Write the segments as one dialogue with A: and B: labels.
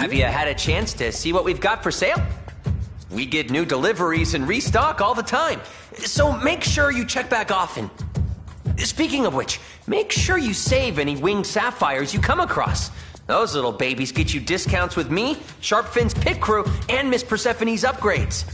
A: Have you had a chance to see what we've got for sale? We get new deliveries and restock all the time, so make sure you check back often. Speaking of which, make sure you save any winged sapphires you come across. Those little babies get you discounts with me, Sharpfin's pit crew, and Miss Persephone's upgrades.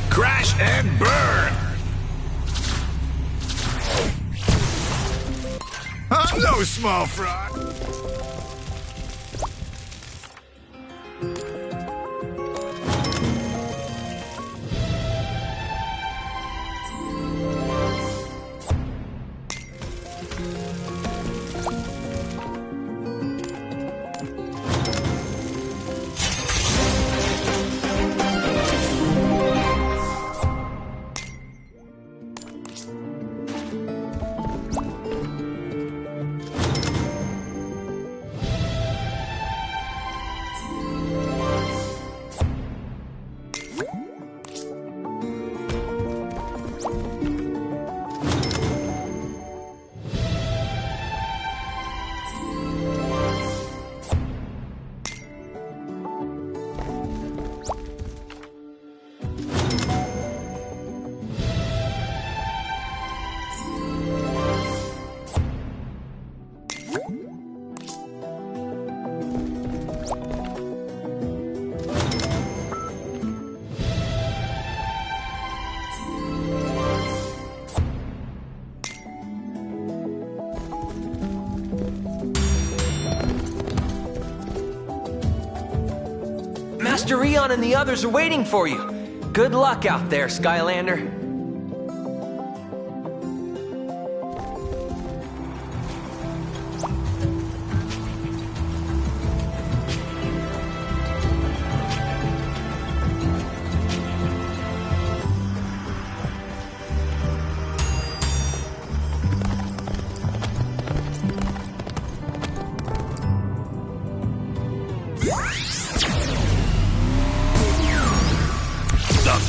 B: Crash and burn! I'm no small fry.
A: Master Eon and the others are waiting for you. Good luck out there, Skylander.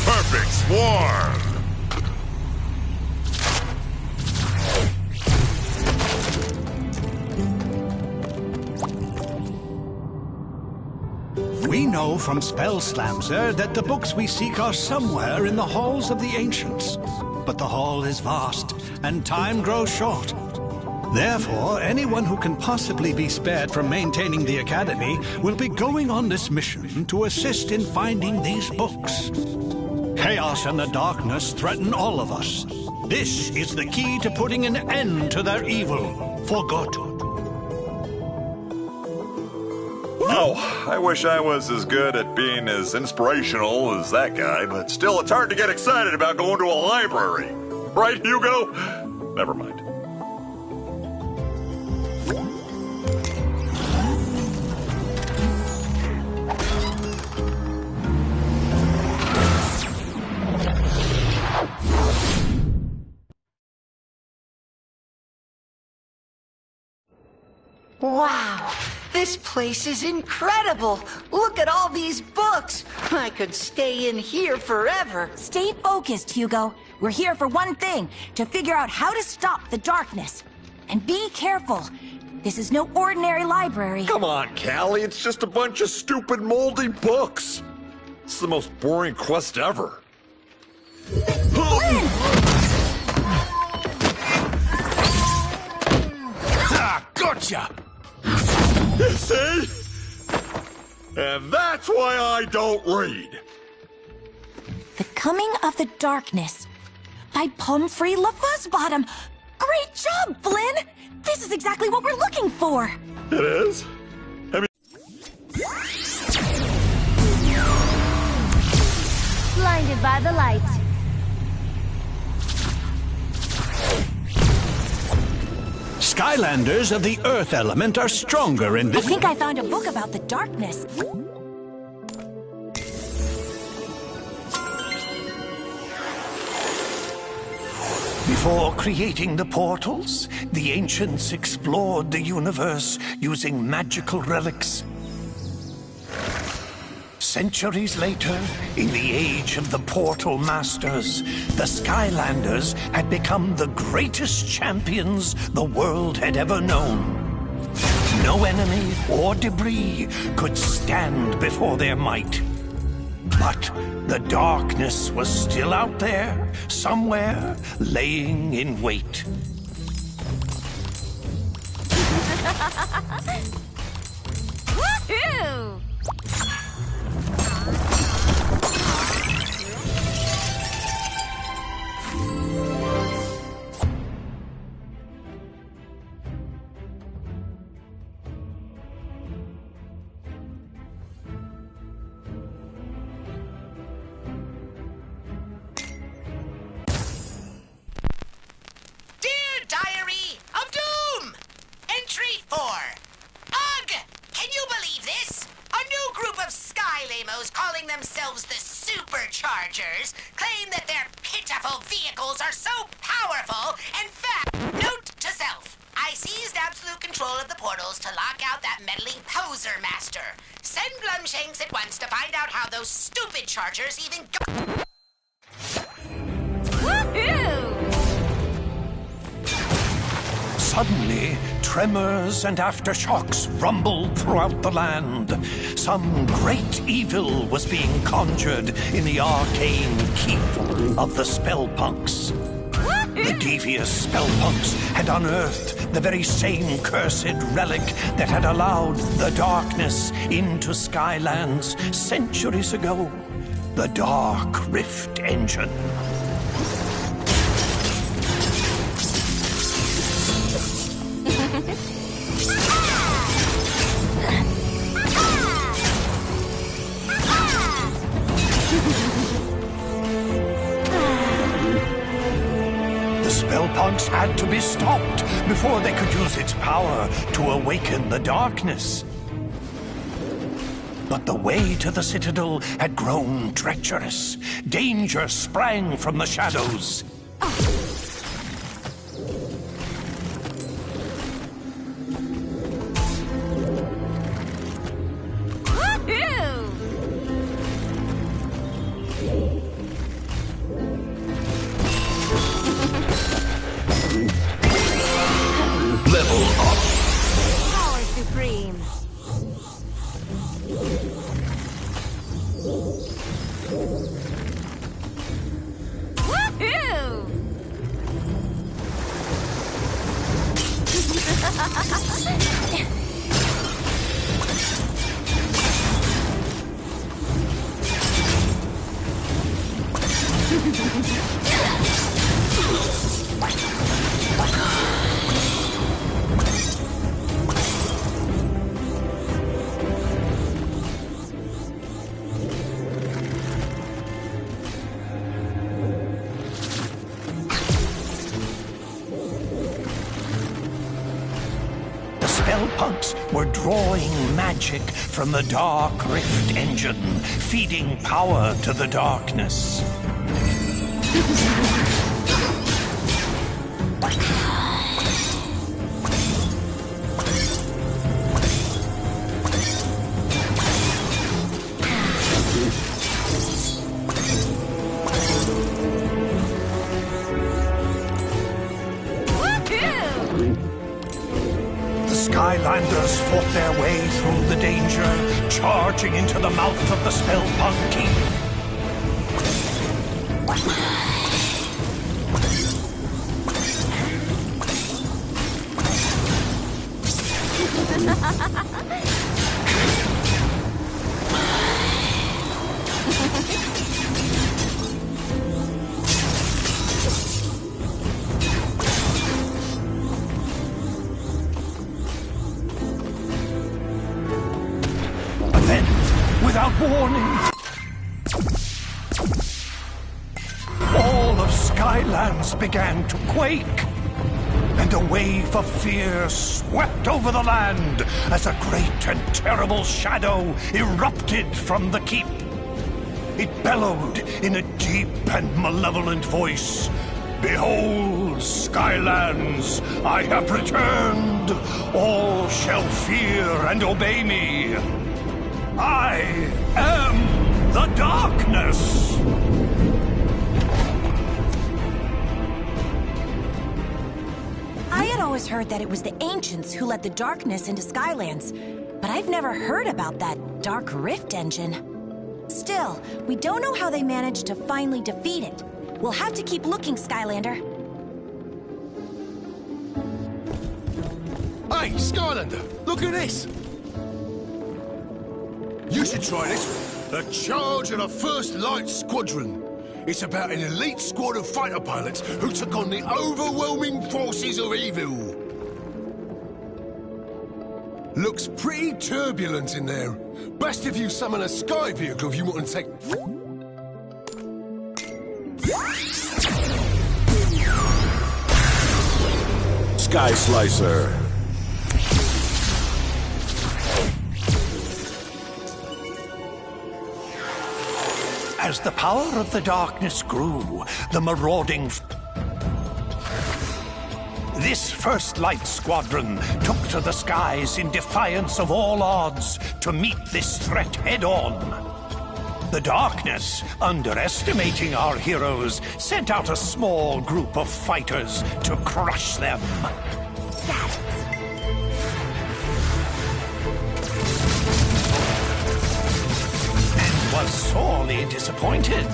B: Perfect swarm!
C: We know from Spell Slamser that the books we seek are somewhere in the halls of the ancients. But the hall is vast, and time grows short. Therefore, anyone who can possibly be spared from maintaining the Academy will be going on this mission to assist in finding these books. Chaos and the darkness threaten all of us. This is the key to putting an end to their evil, for good.
D: Oh, I wish I was as good at being as inspirational as that guy, but still it's hard to get excited about going to a library. Right, Hugo? Never mind.
E: Wow, this place is incredible. Look at all these books. I could stay in here forever.
F: Stay focused, Hugo. We're here for one thing, to figure out how to stop the darkness. And be careful. This is no ordinary library.
D: Come on, Callie, it's just a bunch of stupid moldy books. It's the most boring quest ever.
B: Ah, gotcha!
D: You see? And that's why I don't read.
F: The Coming of the Darkness by Pomfrey LaFuzzbottom. Great job, Flynn! This is exactly what we're looking for.
D: It is?
G: Blinded by the light.
C: Skylanders of the Earth element are stronger in
F: I
C: this...
F: think I found a book about the darkness.
C: Before creating the portals, the ancients explored the universe using magical relics. Centuries later, in the age of the Portal Masters, the Skylanders had become the greatest champions the world had ever known. No enemy or debris could stand before their might. But the darkness was still out there, somewhere, laying in wait.
F: Woohoo!
G: Diary of Doom! Entry 4. Ugh! Can you believe this? A new group of Skylamos calling themselves the Superchargers claim that their pitiful vehicles are so powerful and fast. Note to self. I seized absolute control of the portals to lock out that meddling poser master. Send Glumshanks at once to find out how those stupid chargers even got...
F: Woohoo!
C: Suddenly, tremors and aftershocks rumbled throughout the land. Some great evil was being conjured in the arcane keep of the Spellpunks. The devious Spellpunks had unearthed the very same cursed relic that had allowed the darkness into Skylands centuries ago. The Dark Rift Engine. Spellpunks had to be stopped before they could use its power to awaken the darkness. But the way to the Citadel had grown treacherous. Danger sprang from the shadows.
F: Level up. Power Supreme. Woohoo!
C: Spellpunks were drawing magic from the Dark Rift Engine, feeding power to the darkness. Skylanders fought their way through the danger, charging into the mouth of the Spellpunk Keep. Without warning, all of Skylands began to quake, and and a wave of fear swept over the land as a great and terrible shadow erupted from the keep. It bellowed in a deep and malevolent voice. Behold, Skylands, I have returned. All shall fear and obey me. I am the darkness.
F: I had always heard that it was the ancients who let the darkness into Skylands, but I've never heard about that Dark Rift engine. Still, we don't know how they managed to finally defeat it. We'll have to keep looking, Skylander.
H: Hey, Skylander, look at this! You should try this. The Charge of the First Light Squadron. It's about an elite squad of fighter pilots who took on the overwhelming forces of evil. Looks pretty turbulent in there. Best if you summon a sky vehicle if you want to take...
B: Sky Slicer.
C: As the power of the darkness grew, the marauding... This First Light Squadron took to the skies in defiance of all odds to meet this threat head-on. The darkness, underestimating our heroes, sent out a small group of fighters to crush them. And was sorely disappointed.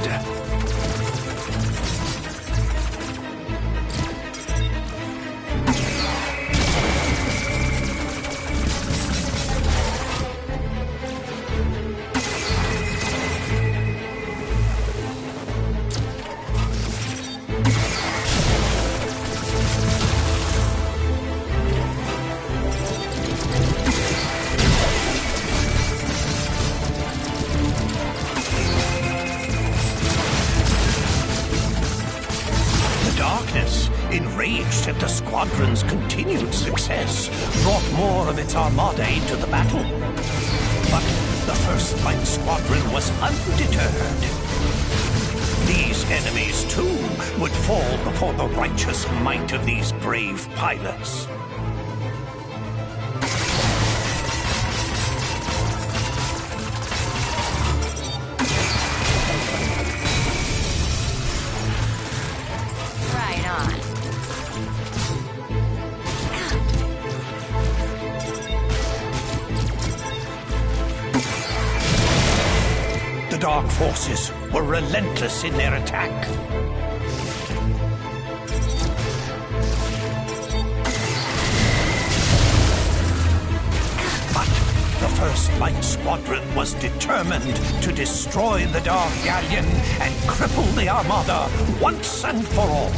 C: Enraged at the squadron's continued success, brought more of its armada into the battle. But the First Light Squadron was undeterred. These enemies, too, would fall before the righteous might of these brave pilots. The Dark Forces were relentless in their attack. But the First Light Squadron was determined to destroy the Dark Galleon and cripple the Armada once and for all.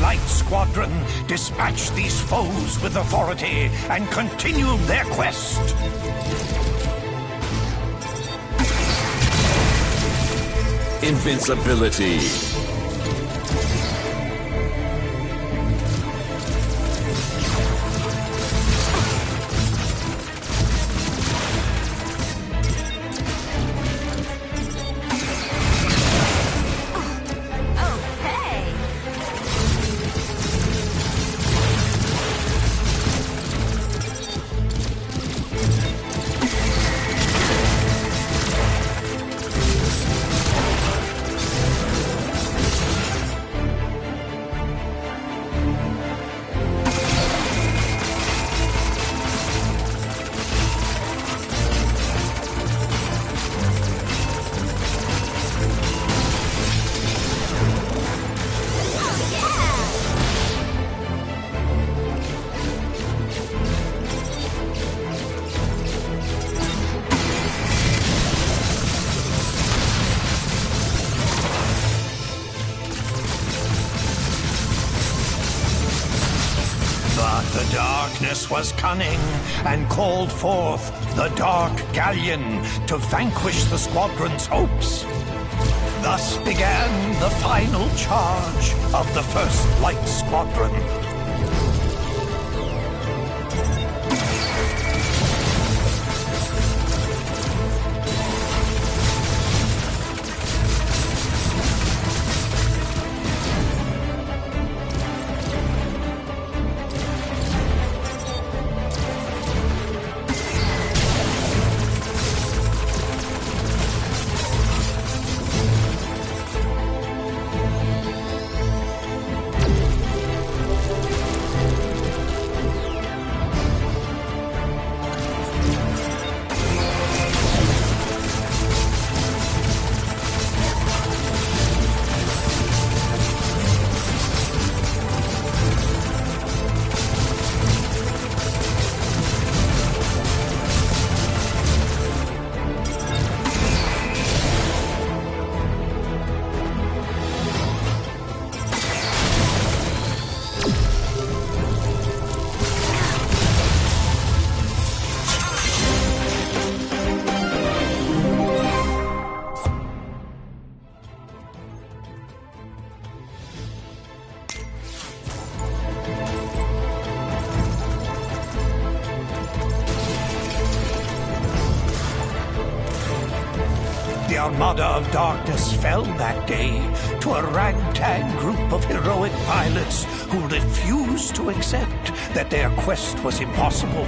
C: Light Squadron dispatched these foes with authority and continued their quest.
B: Invincibility.
C: The darkness was cunning and called forth the Dark Galleon to vanquish the squadron's hopes. Thus began the final charge of the First Light Squadron. The Armada of Darkness fell that day to a ragtag group of heroic pilots who refused to accept that their quest was impossible.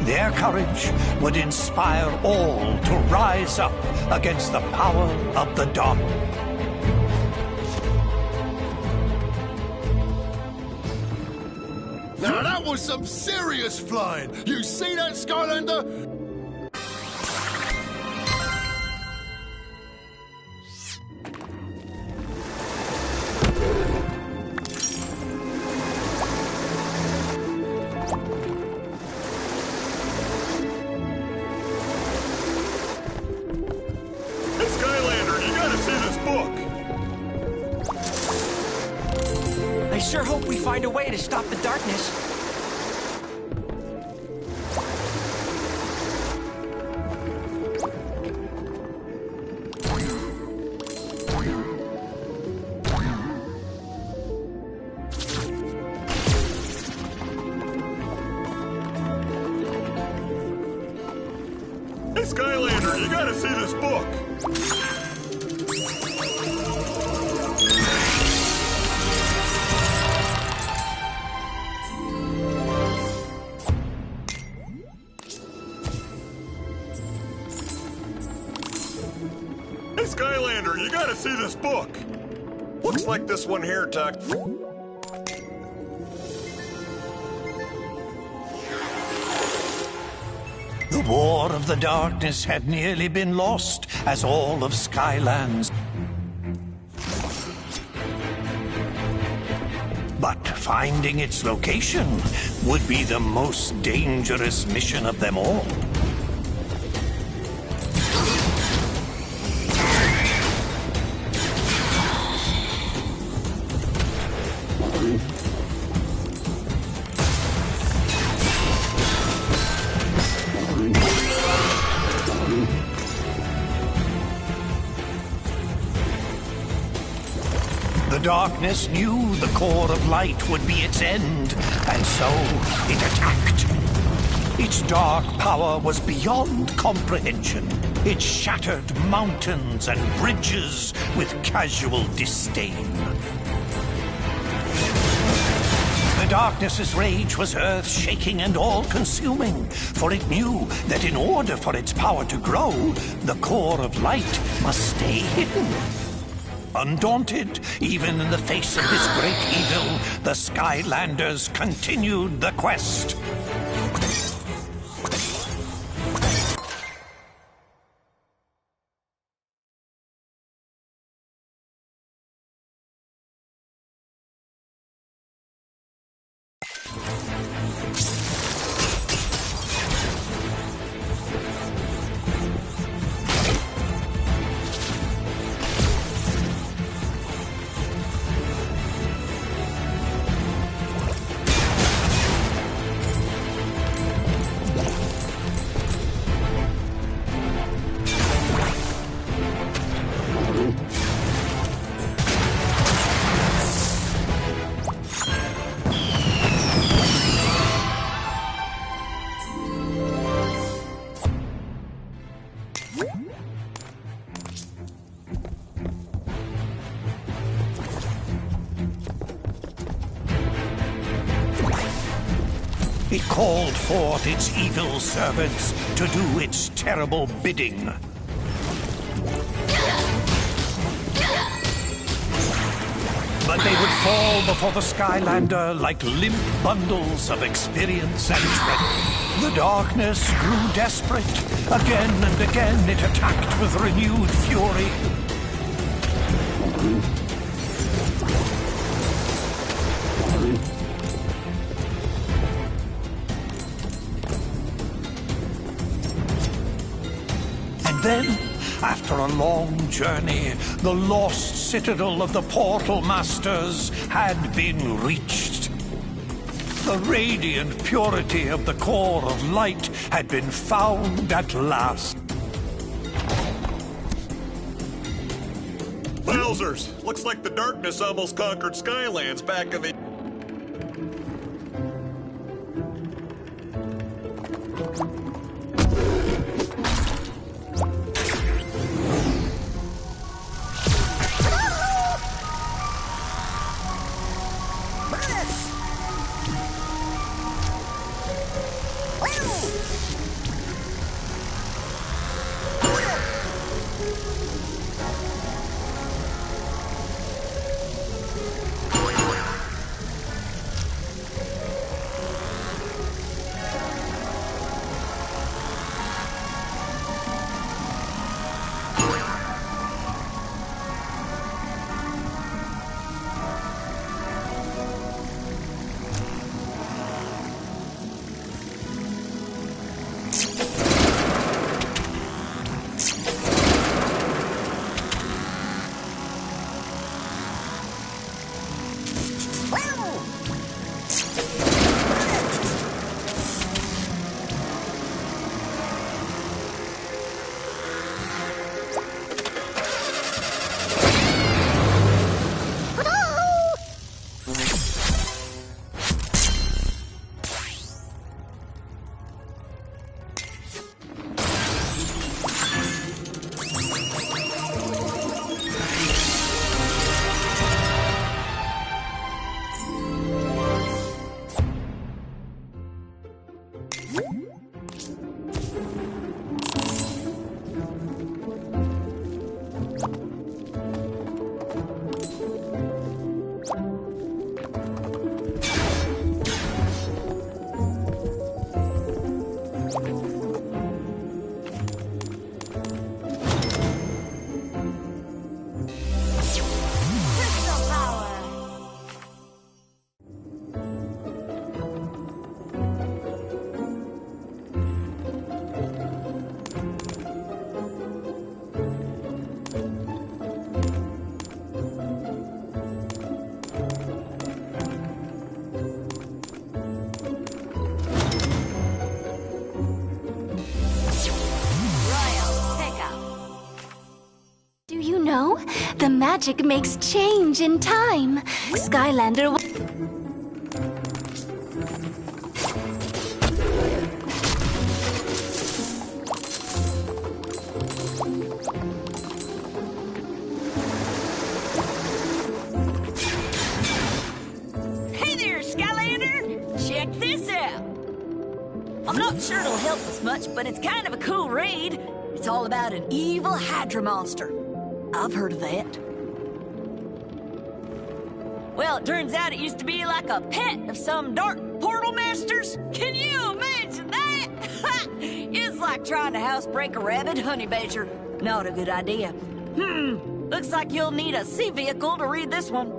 C: Their courage would inspire all to rise up against the power of the dark.
H: Now that was some serious flying. You see that, Skylander?
A: I sure hope we find a way to stop the darkness.
D: Hey, Skylander, you gotta see this book. Hey, Skylander, you gotta see this book. Looks like this one here, Tuck.
C: The War of the Darkness had nearly been lost as all of Skylands. But finding its location would be the most dangerous mission of them all. The darkness knew the core of light would be its end, and so it attacked. Its dark power was beyond comprehension. It shattered mountains and bridges with casual disdain. The darkness's rage was earth-shaking and all-consuming, for it knew that in order for its power to grow, the core of light must stay hidden. Undaunted, even in the face of this great evil, the Skylanders continued the quest. It called forth its evil servants to do its terrible bidding. But they would fall before the Skylander like limp bundles of experience and strength. The darkness grew desperate. Again and again it attacked with renewed fury. And then, after a long journey, the lost citadel of the Portal Masters had been reached. The radiant purity of the core of light had been found at last.
D: Wowzers! Looks like the darkness almost conquered Skylands back in the...
I: The magic makes change in time. Skylander...
J: Hey there, Skylander! Check this out! I'm not sure it'll help us much, but it's kind of a cool raid. It's all about an evil Hydra monster. I've heard of that. Well, it turns out it used to be like a pet of some dark portal masters. Can you imagine that? It's like trying to housebreak a rabid honey badger. Not a good idea. Looks like you'll need a sea vehicle to read this one.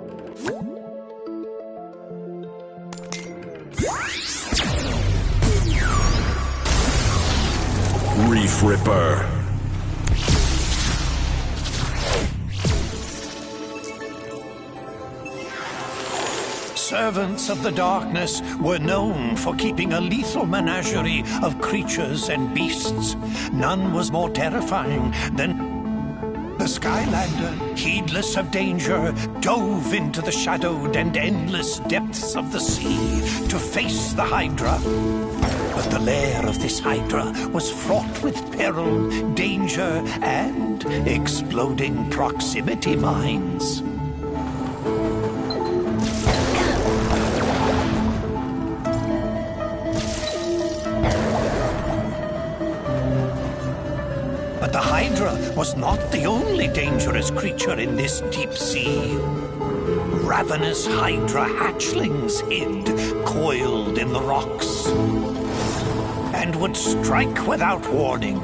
B: Reef Ripper.
C: Servants of the darkness were known for keeping a lethal menagerie of creatures and beasts. None was more terrifying than the Skylander, heedless of danger, dove into the shadowed and endless depths of the sea to face the Hydra. But the lair of this Hydra was fraught with peril, danger, and exploding proximity mines. Hydra was not the only dangerous creature in this deep sea. Ravenous Hydra hatchlings hid, coiled in the rocks, and would strike without warning.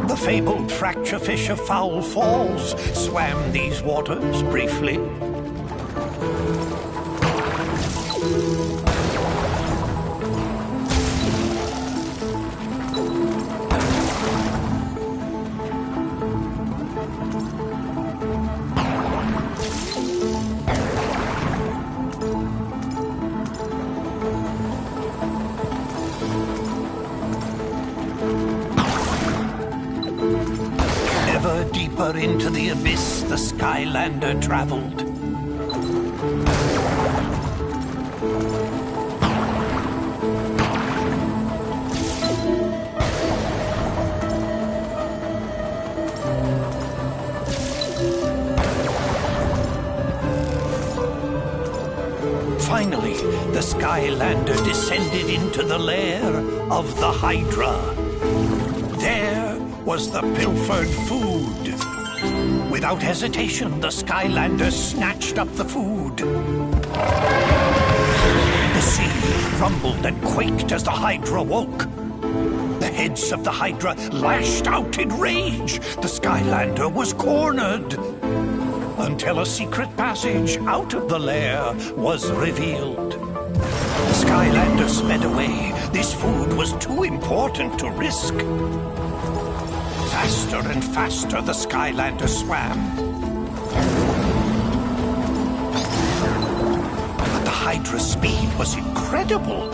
C: The fabled fracture fish of Foul Falls swam these waters briefly. Ever deeper into the abyss the Skylander traveled. Finally, the Skylander descended into the lair of the Hydra. There was the pilfered food. Without hesitation, the Skylander snatched up the food. The sea rumbled and quaked as the Hydra woke. The heads of the Hydra lashed out in rage. The Skylander was cornered. Until a secret passage out of the lair was revealed. The Skylander sped away. This food was too important to risk. Faster and faster the Skylander swam. But the Hydra's speed was incredible.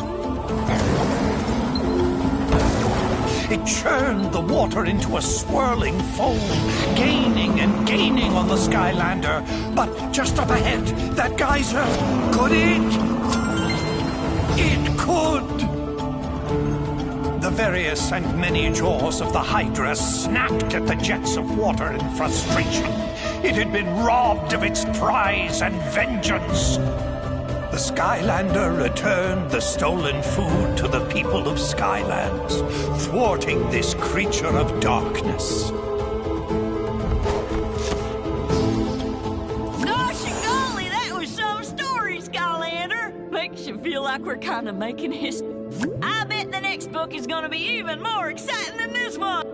C: It churned the water into a swirling foam, gaining and gaining on the Skylander. But just up ahead, that geyser, could it? It could! The various and many jaws of the Hydra snapped at the jets of water in frustration. It had been robbed of its prize and vengeance. The Skylander returned the stolen food to the people of Skylands, thwarting this creature of darkness.
J: Gosh and golly, that was some story, Skylander. Makes you feel like we're kind of making history. I bet the next book is going to be even more exciting than this one.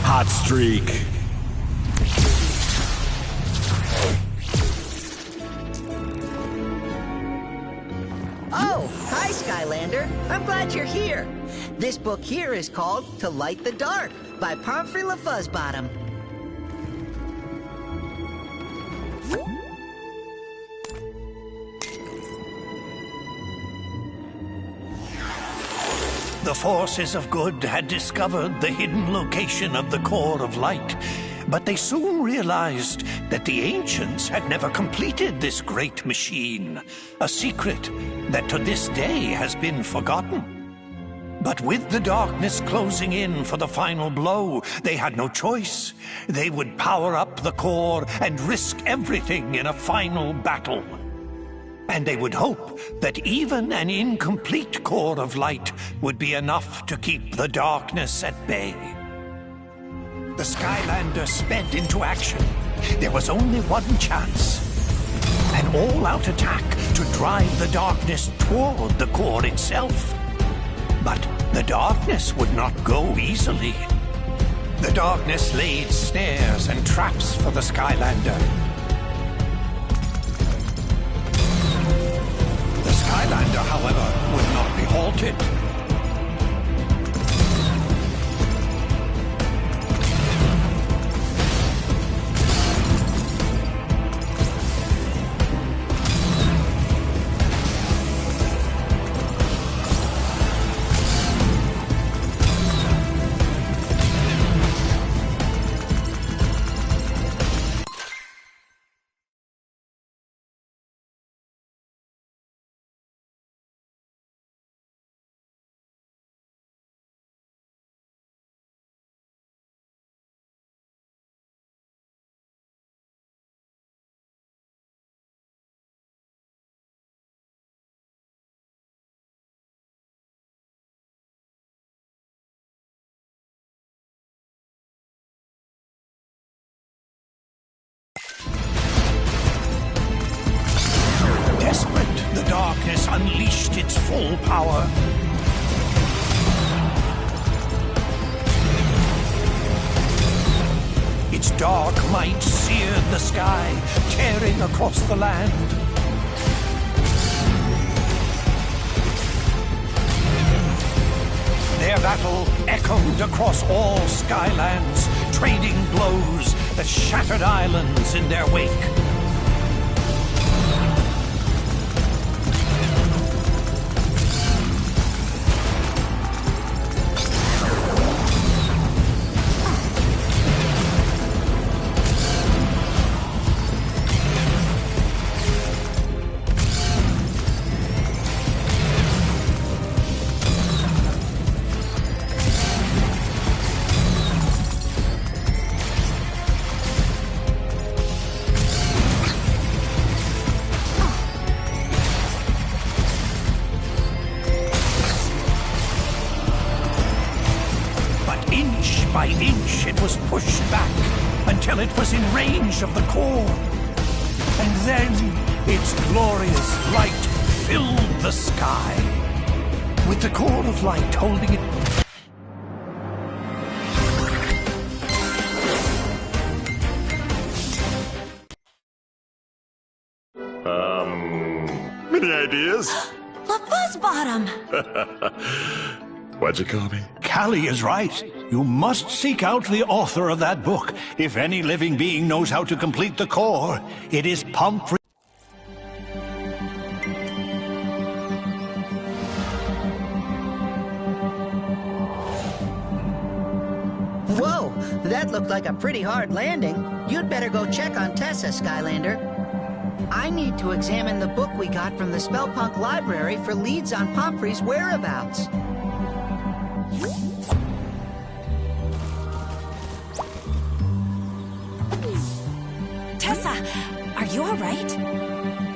B: Hot streak.
E: Oh, hi, Skylander. I'm glad you're here. This book here is called To Light the Dark by Pomfrey LaFuzzbottom.
C: The forces of good had discovered the hidden location of the core of light, but they soon realized that the ancients had never completed this great machine, a secret that to this day has been forgotten. But with the darkness closing in for the final blow, they had no choice. They would power up the core and risk everything in a final battle. And they would hope that even an incomplete core of light would be enough to keep the darkness at bay. The Skylander sped into action. There was only one chance. An all-out attack to drive the darkness toward the core itself. But the darkness would not go easily. The darkness laid snares and traps for the Skylander. The Skylander, however, would not be halted. Desperate, the darkness unleashed its full power. Its dark might seared the sky, tearing across the land. Their battle echoed across all Skylands, trading blows that shattered islands in their wake. By inch, it was pushed back until it was in range of the core. And then its glorious light filled the sky, with the core of light holding it.
D: Any ideas?
F: LaFuzzbottom!
D: What'd you call me?
C: Callie is right. You must seek out the author of that book. If any living being knows how to complete the core, it is Pumphrey.
E: Whoa, that looked like a pretty hard landing. You'd better go check on Tessa, Skylander. I need to examine the book we got from the Spellpunk library for leads on Pumphrey's whereabouts.
F: Tessa, are you all right?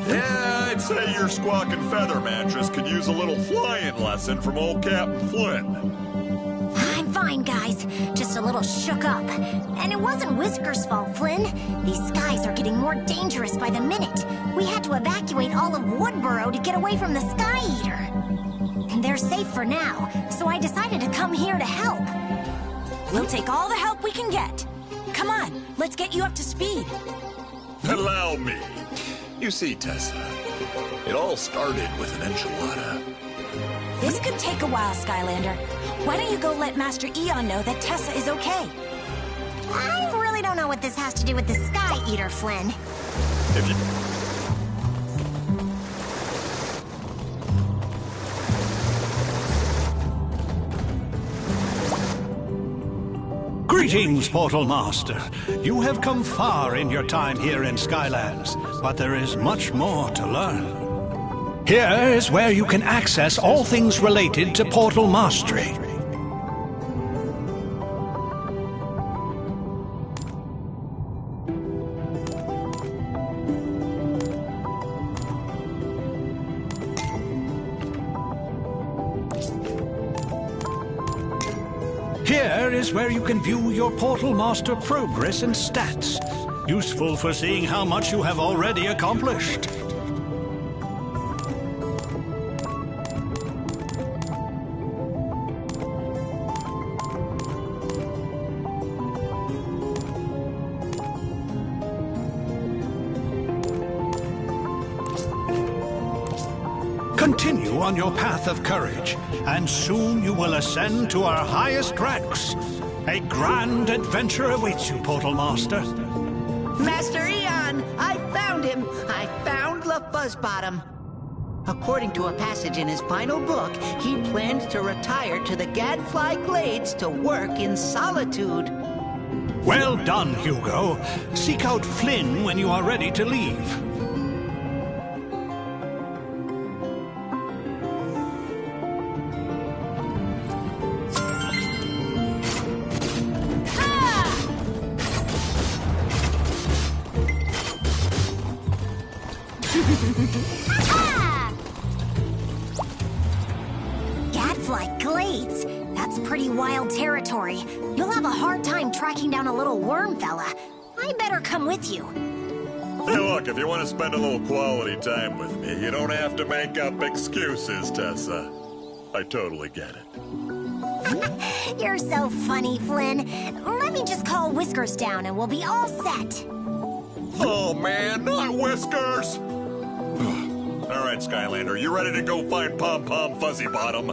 D: Yeah, I'd say your squawking feather mattress could use a little flying lesson from old Captain Flynn.
K: I'm fine, guys. Just a little shook up. And it wasn't Whisker's fault, Flynn. These skies are getting more dangerous by the minute. We had to evacuate all of Woodboro to get away from the Sky Eater. And they're safe for now, so I decided to come here to help.
F: We'll take all the help we can get. Come on, let's get you up to speed.
D: Allow me. You see, Tessa, it all started with an enchilada.
F: This could take a while, Skylander. Why don't you go let Master Eon know that Tessa is okay?
K: I really don't know what this has to do with the Sky Eater, Flynn.
D: If you...
C: Greetings, Portal Master. You have come far in your time here in Skylands, but there is much more to learn. Here is where you can access all things related to Portal Mastery. Here is where you can view your Portal Master progress and stats. Useful for seeing how much you have already accomplished. Continue on your path of courage, and soon you will ascend to our highest ranks. A grand adventure awaits you, Portal Master.
E: Master Eon, I found him! I found LaFuzzbottom. According to a passage in his final book, he planned to retire to the Gadfly Glades to work in solitude.
C: Well done, Hugo. Seek out Flynn when you are ready to leave.
K: Gadfly Glades? That's pretty wild territory. You'll have a hard time tracking down a little worm fella. I better come with you.
D: Hey, look, if you want to spend a little quality time with me, you don't have to make up excuses, Tessa. I totally get it.
K: You're so funny, Flynn. Let me just call Whiskers down and we'll be all set.
D: Oh, man, not Whiskers! All right, Skylander, you ready to go find Pom Pom Fuzzy Bottom?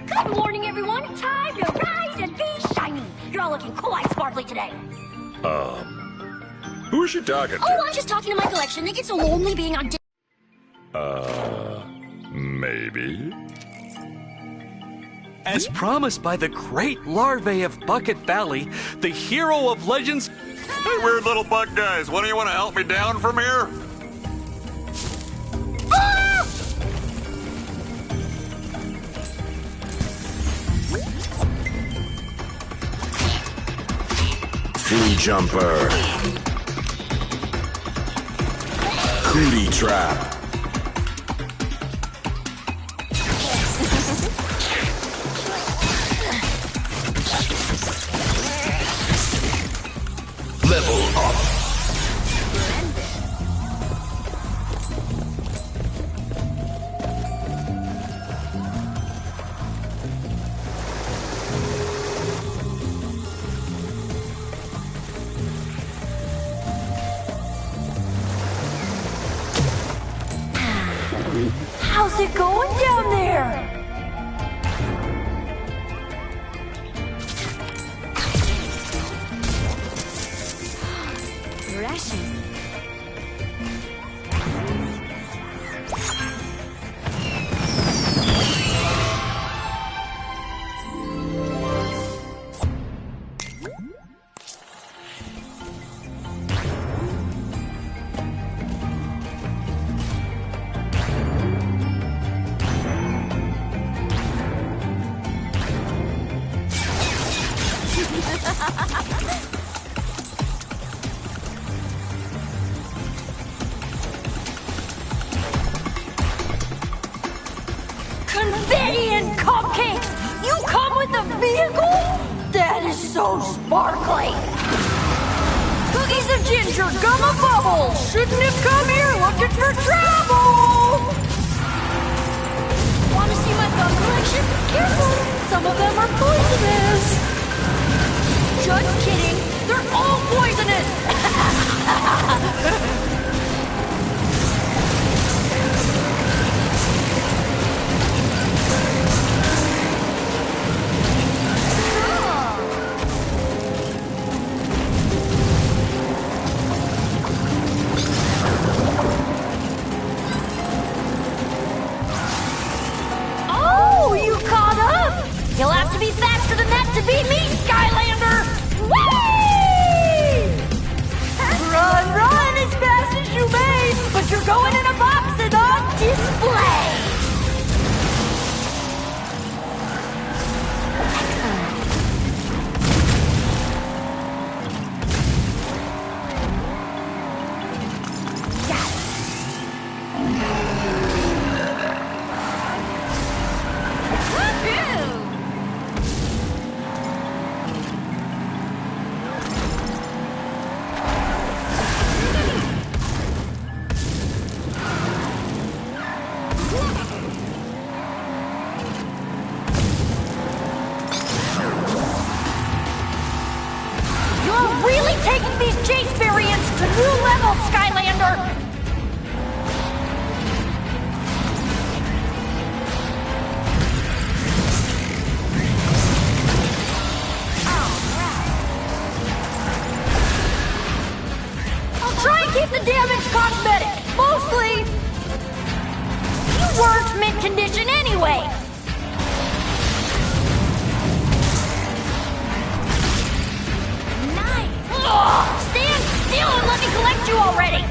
I: Good morning, everyone. Time to rise and be shiny. You're all looking quite sparkly today.
D: Who is she talking to?
I: Oh, I'm just talking to my collection. It gets so lonely being on...
D: Maybe.
L: As promised by the great larvae of Bucket Valley, the hero of legends...
D: Hey, weird little bug guys, why don't you want to help me down from here?
B: Flea Jumper. Cootie Trap. Level up.
J: How's it going down there?
K: Precious.
J: Confetti and cupcakes! You come with a vehicle? That is so sparkly! Cookies of ginger, gum of bubbles! Shouldn't have come here looking for trouble! Wanna see my gum collection? Careful! Some of them are poisonous! Just kidding! They're all poisonous! You'll have to be faster than that to beat me, Skylander! Whee! Run, run as fast as you may, but you're going in a box and on display!
I: taking these chase variants to new levels, Skylander! Try and keep the damage cosmetic, mostly. You weren't mint condition anyway. Nice. Ugh, stand still and let me collect you already.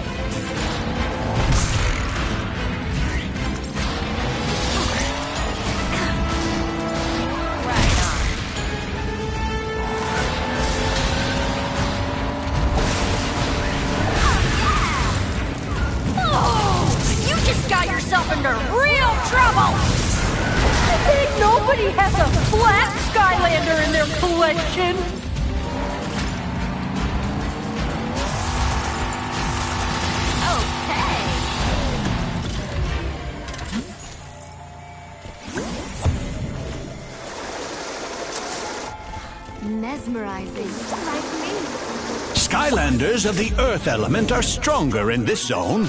I: Got yourself into real trouble! I think nobody has a flat Skylander in their collection. Okay. Mesmerizing, like me.
C: Skylanders of the Earth element are stronger in this zone.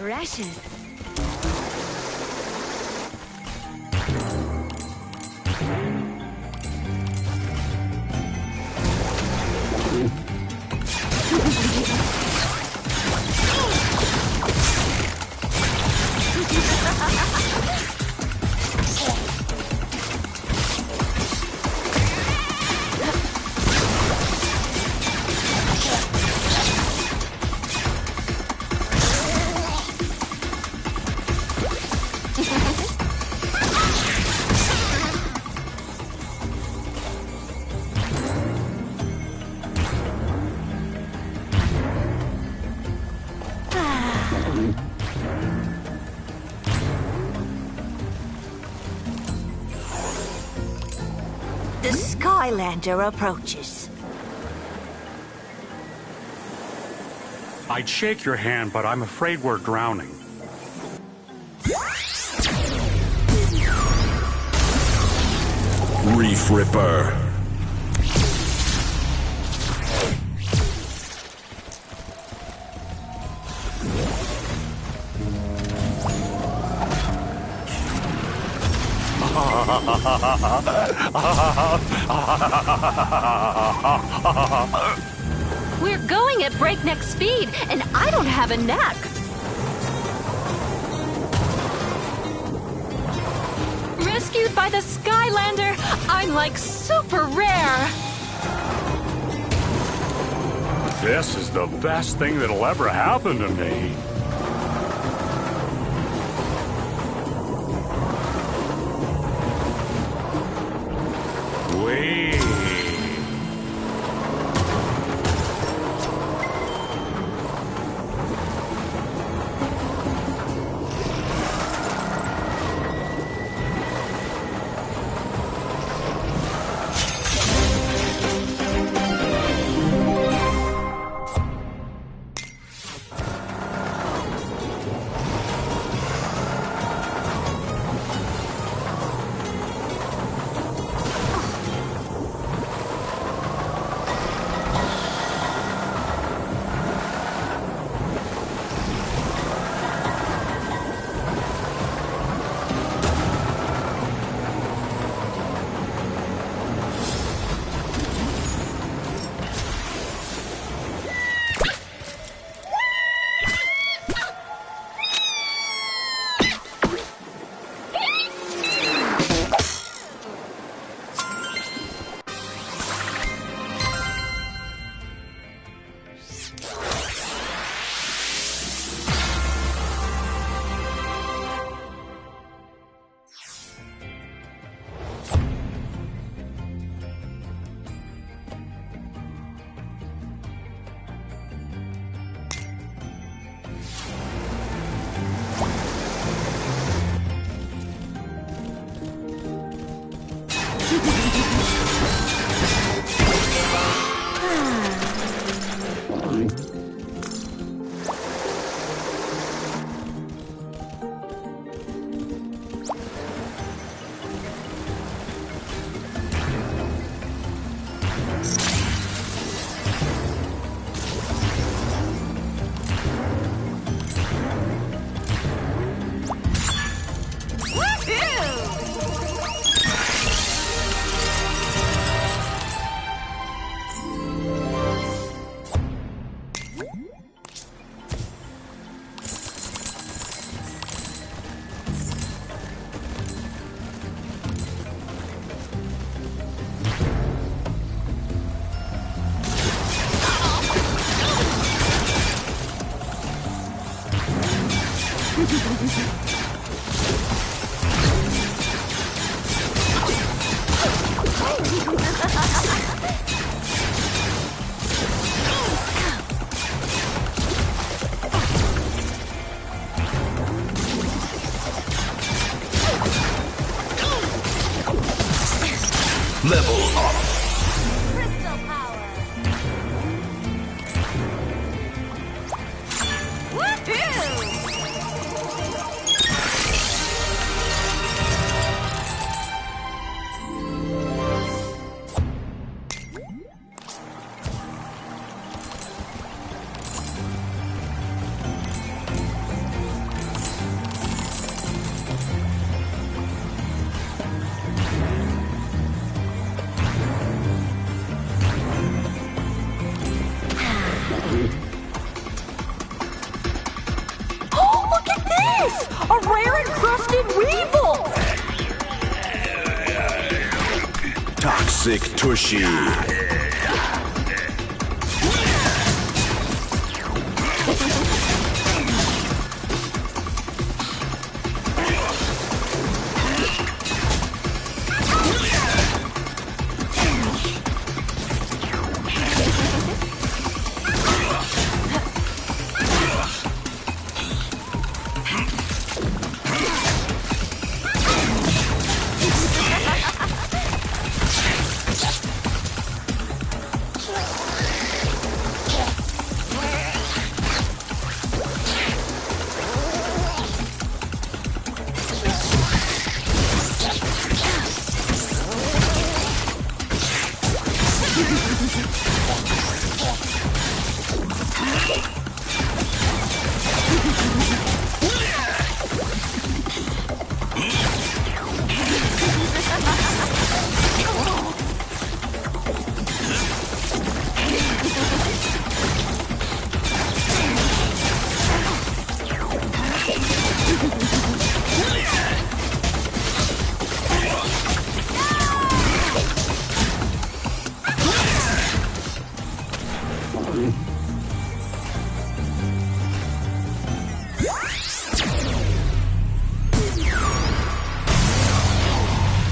I: Precious.
J: The Skylander approaches.
M: I'd shake your hand, but I'm afraid we're drowning.
B: Reef Ripper.
I: We're going at breakneck speed, and I don't have a neck. Rescued by the Skylander, I'm like super rare.
M: This is the best thing that'll ever happen to me. Wait.
B: Level up.
K: Crystal power.
I: Woohoo! Oh, look at this! A rare encrusted weevil!
B: Toxic Tushy.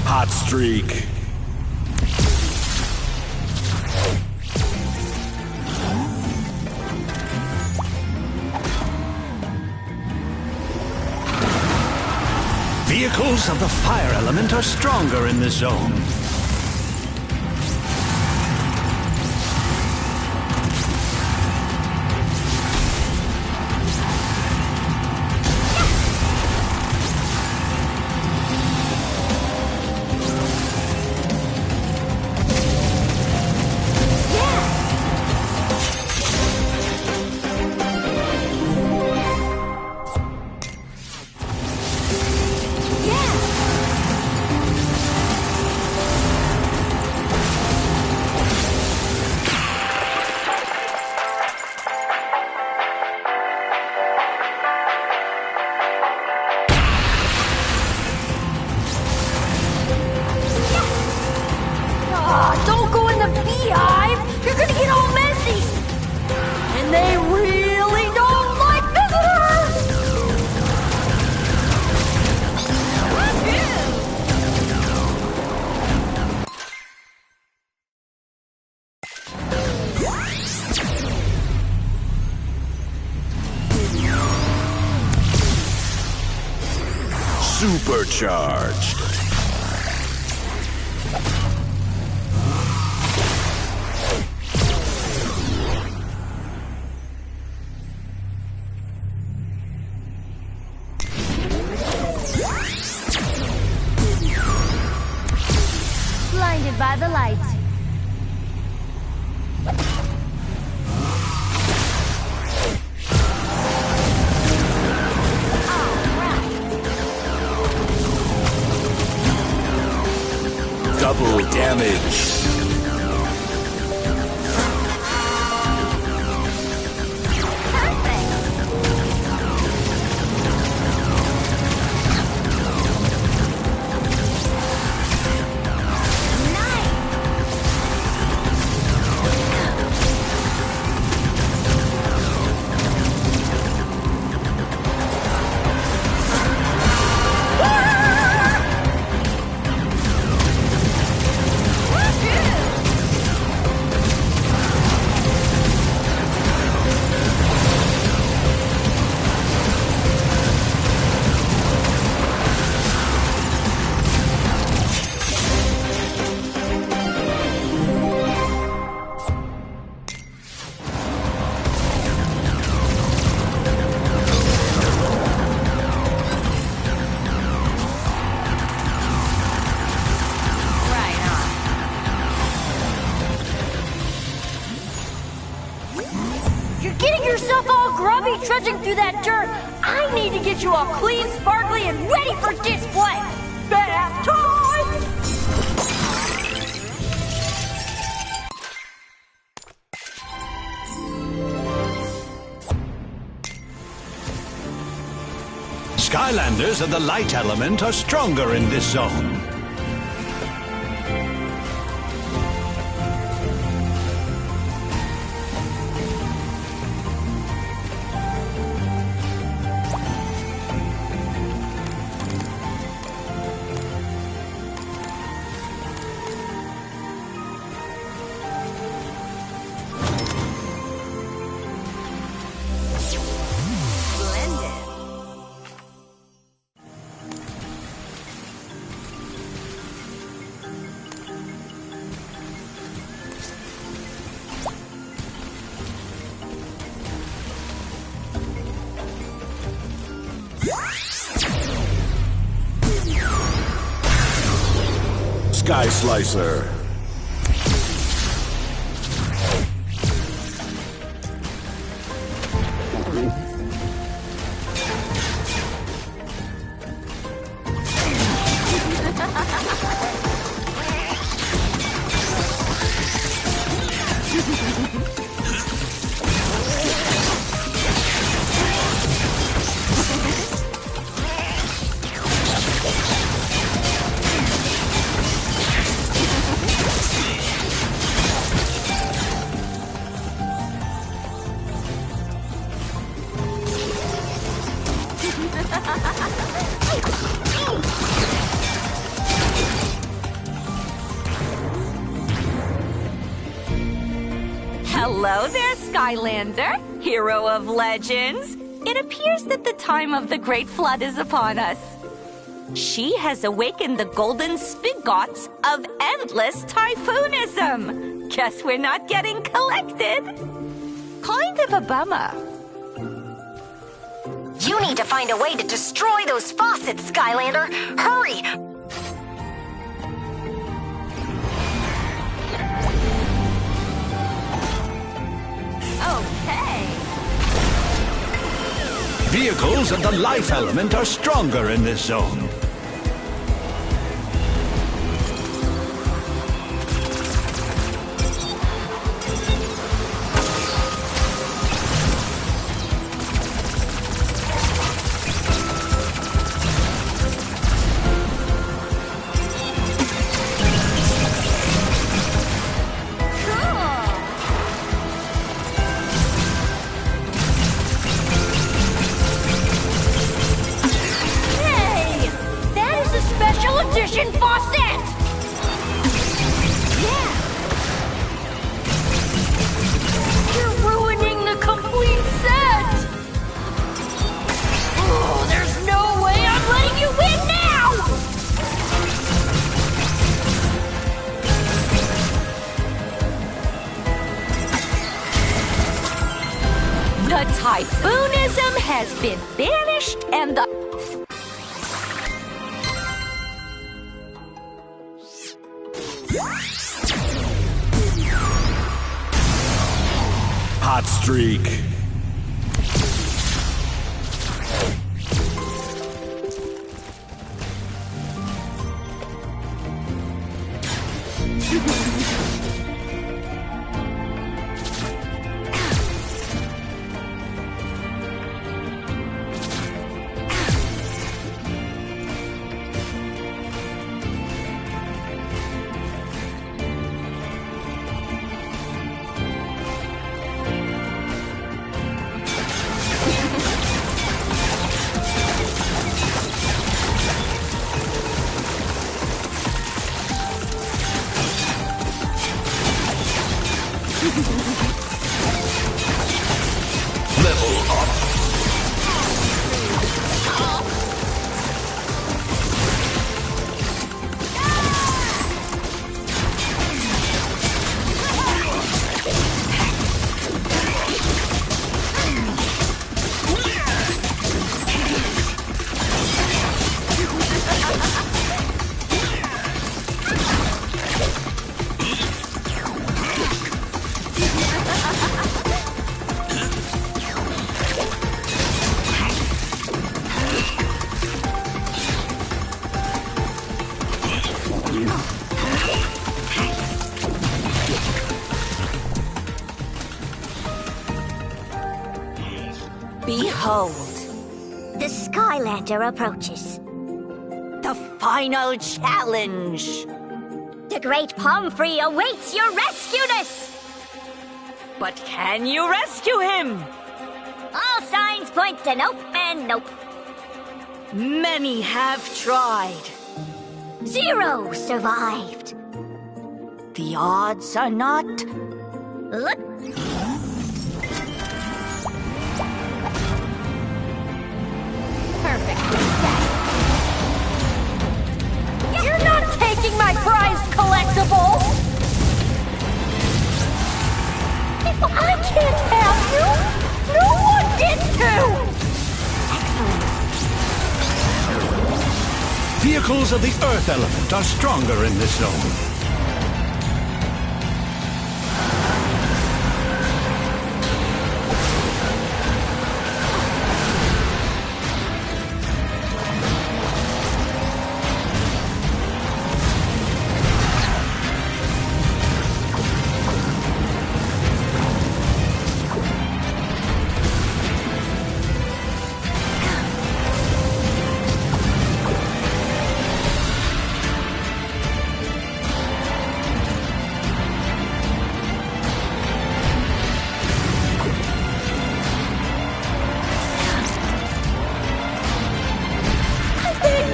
B: Hot streak.
C: Vehicles of the fire element are stronger in this zone.
I: Don't go in the beehive! You're gonna get all messy! And they really don't like visitors!
B: Supercharged.
K: Blinded by the light.
B: Double damage.
I: Woohoo! trudging through that dirt, I need to get you all clean, sparkly, and ready for display. Bath time!
C: Skylanders of the light element are stronger in this zone.
B: Sky Slicer.
N: Hello there, Skylander, hero of legends. It appears that the time of the Great Flood is upon us. She has awakened the golden spigots of endless typhoonism. Guess we're not getting collected. Kind of a bummer.
K: You need to find a way to destroy those faucets, Skylander. Hurry!
N: Okay.
C: Vehicles of the life element are stronger in this zone.
N: The typhoonism has been banished and the...
B: Hot streak. Level up.
N: Behold,
K: The Skylander approaches.
N: the final challenge.
K: The great Pomfrey awaits your rescueness!
N: But can you rescue him?
K: All signs point to nope and nope.
N: Many have tried.
K: 0 survived.
N: The odds are not...
K: Look.
I: Perfect. You're not taking my prized collectible! If I can't have you, no one gets to!
C: Vehicles of the Earth element are stronger in this zone.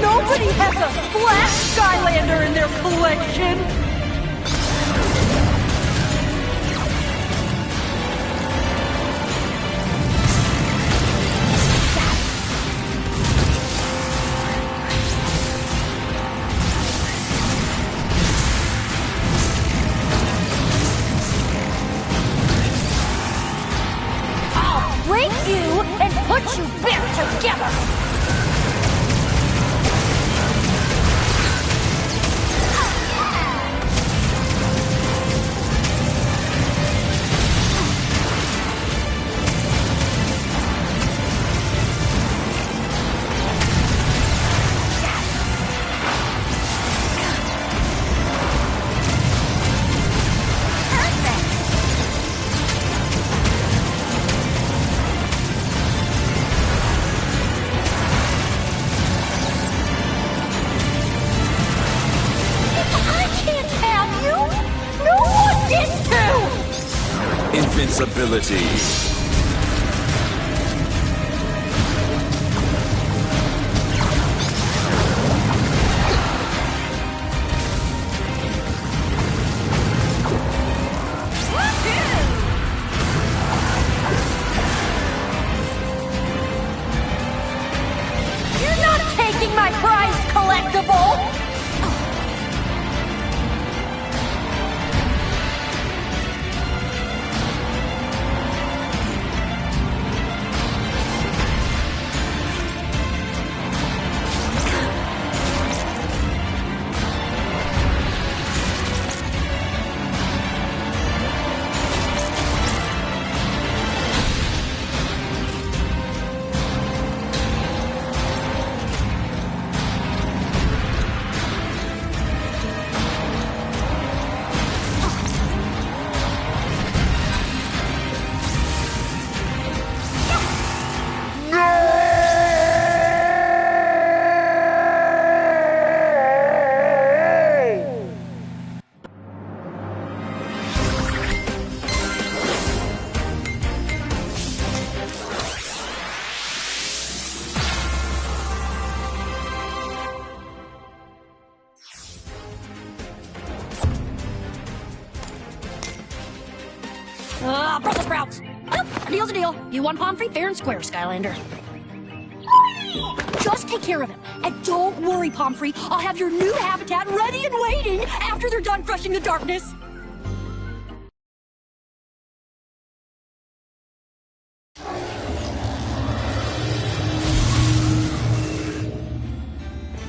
I: Nobody has a flat Skylander in their collection! I'll break you and put you back together!
B: Invincibility.
I: You're not taking my prized collectible!
O: Brussels sprouts! Oh, a deal's a deal. You won Pomfrey fair and square, Skylander. Just take care of him. And don't worry, Pomfrey. I'll have your new habitat ready and waiting after they're done crushing the darkness.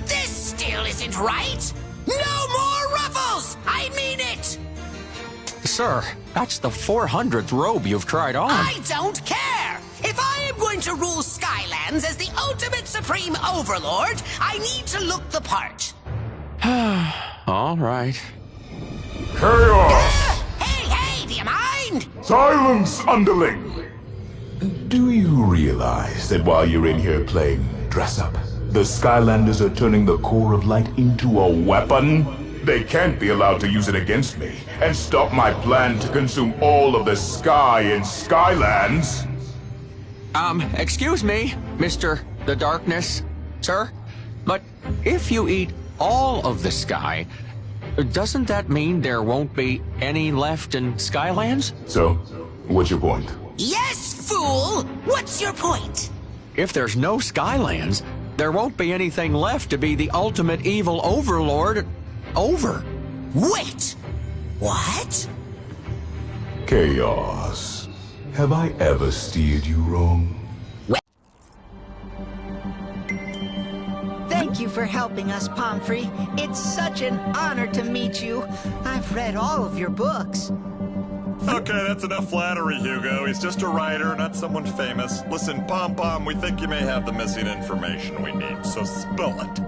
G: This still isn't right! No more ruffles! I mean it!
L: Sir, that's the 400th robe you've tried on.
G: I don't care! If I am going to rule Skylands as the ultimate supreme overlord, I need to look the part.
L: All right.
B: Chaos!
G: Hey, do you mind?
B: Silence, underling!
P: Do you realize that while you're in here playing dress-up, the Skylanders are turning the core of light into a weapon? They can't be allowed to use it against me and stop my plan to consume all of the sky in Skylands.
L: Excuse me, Mr. The Darkness, sir? But if you eat all of the sky, doesn't that mean there won't be any left in Skylands?
P: So, what's your point?
G: Yes, fool! What's your point?
L: If there's no Skylands, there won't be anything left to be the ultimate evil overlord over.
G: Wait! What?
P: Chaos. Have I ever steered you wrong?
E: Thank you for helping us, Pomfrey. It's such an honor to meet you. I've read all of your books.
D: Okay, that's enough flattery, Hugo. He's just a writer, not someone famous. Listen, Pom-Pom, we think you may have the missing information we need, so spill it.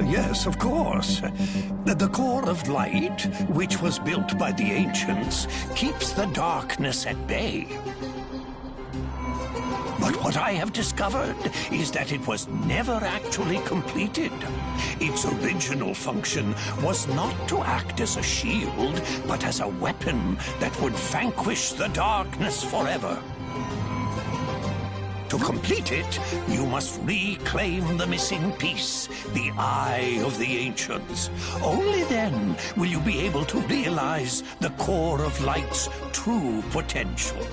C: Yes, of course. The core of light, which was built by the ancients, keeps the darkness at bay. But what I have discovered is that it was never actually completed. Its original function was not to act as a shield, but as a weapon that would vanquish the darkness forever. To complete it, you must reclaim the missing piece, the Eye of the Ancients. Only then will you be able to realize the core of light's true potential.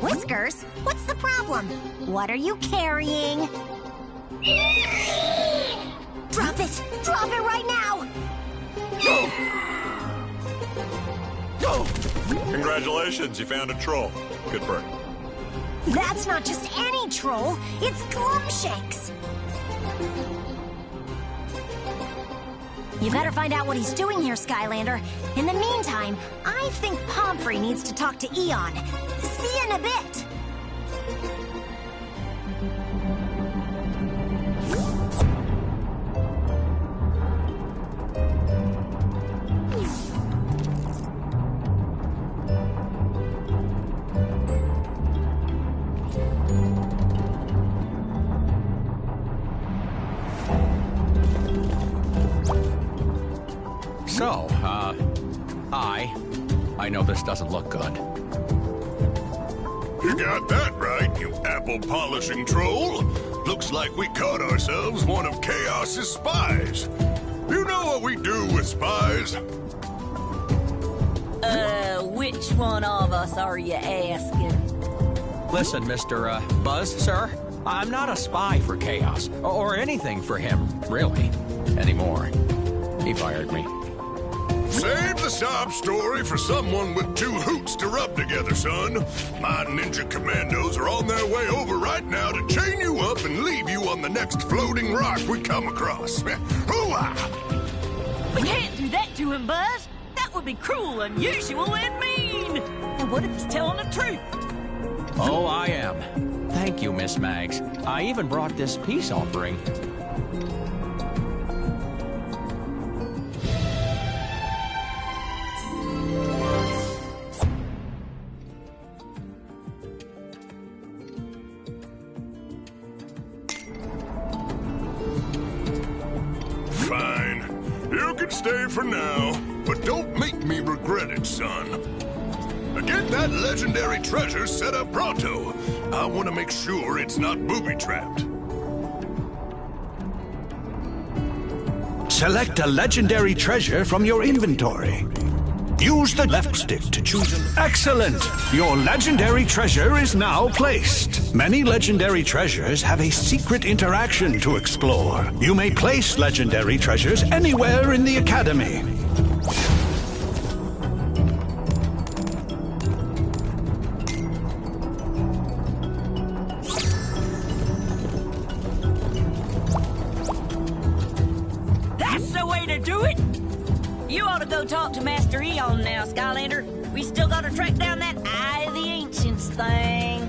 K: Whiskers, what's the problem? What are you carrying? Drop it! Drop it right now!
D: Congratulations, you found a troll. Good work.
K: That's not just any troll, it's Glumshakes! You better find out what he's doing here, Skylander. In the meantime, I think Pomfrey needs to talk to Eon. See you in a bit!
L: So, I know this doesn't look good.
H: You got that right, you apple-polishing troll. Looks like we caught ourselves one of Chaos's spies. You know what we do with spies?
J: Which one of us are you asking?
L: Listen, Mr. Buzz, sir, I'm not a spy for Chaos, or anything for him, really, anymore. He fired me.
H: Save the sob story for someone with two hoots to rub together, son. My ninja commandos are on their way over right now to chain you up and leave you on the next floating rock we come across. Hoo-ah!
J: We can't do that to him, Buzz. That would be cruel, unusual, and mean. And what if he's telling the truth?
L: Oh, I am. Thank you, Miss Mags. I even brought this peace offering.
H: Fine. You can stay for now, but don't make me regret it, son. Get that legendary treasure set up pronto. I want to make sure it's not booby-trapped.
C: Select a legendary treasure from your inventory. Use the left stick to choose an... Excellent! Your legendary treasure is now placed. Many legendary treasures have a secret interaction to explore. You may place legendary treasures anywhere in the Academy.
J: That's the way to do it! You ought to go talk to Master Eon now, Skylander. We still gotta track down that Eye of the Ancients thing.